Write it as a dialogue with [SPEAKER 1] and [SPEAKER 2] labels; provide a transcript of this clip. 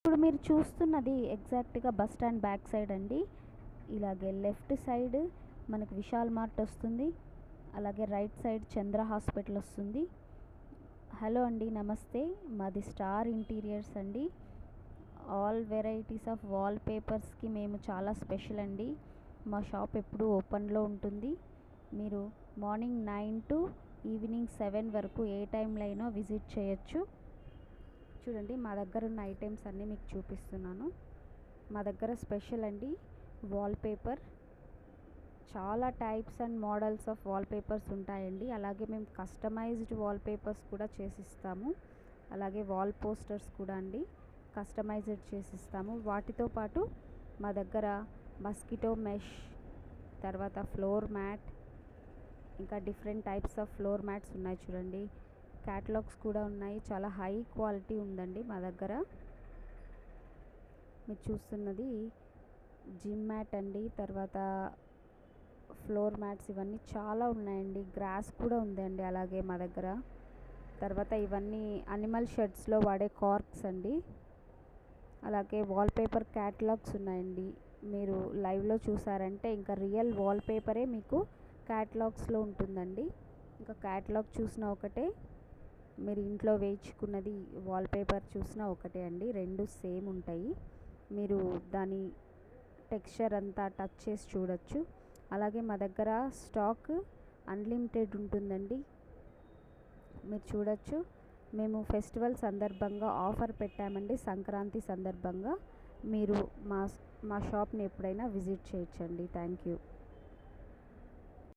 [SPEAKER 1] ఇప్పుడు మీరు చూస్తున్నది ఎగ్జాక్ట్గా బస్ స్టాండ్ బ్యాక్ సైడ్ అండి. ఇలాగే లెఫ్ట్ సైడ్ మనకి విశాల్ మార్ట్ వస్తుంది, అలాగే రైట్ సైడ్ చంద్ర హాస్పిటల్ వస్తుంది. హలో అండి, నమస్తే. మాది స్టార్ ఇంటీరియర్స్ అండి. ఆల్ వెరైటీస్ ఆఫ్ వాల్ పేపర్స్కి మేము చాలా స్పెషల్ అండి. మా షాప్ ఎప్పుడూ ఓపెన్లో ఉంటుంది. మీరు మార్నింగ్ 9 to ఈవినింగ్ 7 వరకు ఏ టైంలో అయినా విజిట్ చేయొచ్చు. చూడండి, మా దగ్గర ఉన్న ఐటమ్స్ అన్నీ మీకు చూపిస్తున్నాను. మా దగ్గర స్పెషల్ అండి వాల్ పేపర్. చాలా types and models of wall papers ఉంటాయండి. అలాగే మేము కస్టమైజ్డ్ వాల్ పేపర్స్ కూడా చేసిస్తాము. అలాగే వాల్ పోస్టర్స్ కూడా అండి కస్టమైజ్డ్ చేసిస్తాము. వాటితో పాటు మా దగ్గర మస్కిటో మెష్, తర్వాత ఫ్లోర్ మ్యాట్, ఇంకా different types of floor mats ఉన్నాయి చూడండి. క్యాటలాగ్స్ కూడా ఉన్నాయి. చాలా హై క్వాలిటీ ఉందండి మా దగ్గర. మీరు చూస్తున్నది జిమ్ మ్యాట్ అండి, తర్వాత ఫ్లోర్ మ్యాట్స్, ఇవన్నీ చాలా ఉన్నాయండి. గ్రాస్ కూడా ఉందండి అలాగే మా దగ్గర. తర్వాత ఇవన్నీ అనిమల్ షెడ్స్లో వాడే కార్క్స్ అండి. అలాగే వాల్ పేపర్ క్యాటలాగ్స్ ఉన్నాయండి. మీరు లైవ్లో చూసారంటే ఇంకా రియల్ వాల్ పేపరే మీకు క్యాటలాగ్స్లో ఉంటుందండి. ఇంకా క్యాటలాగ్ చూసిన ఒకటే, మీరు ఇంట్లో వేయించుకున్నది వాల్ పేపర్ చూసినా ఒకటే అండి. రెండు సేమ్ ఉంటాయి. మీరు దాని టెక్స్చర్ అంతా టచ్ చేసి చూడొచ్చు. అలాగే మా దగ్గర స్టాక్ అన్లిమిటెడ్ ఉంటుందండి. మీరు చూడొచ్చు. మేము ఫెస్టివల్ సందర్భంగా ఆఫర్ పెట్టామండి. సంక్రాంతి సందర్భంగా మీరు మా షాప్ని ఎప్పుడైనా విజిట్ చేయొచ్చండి. Thank you.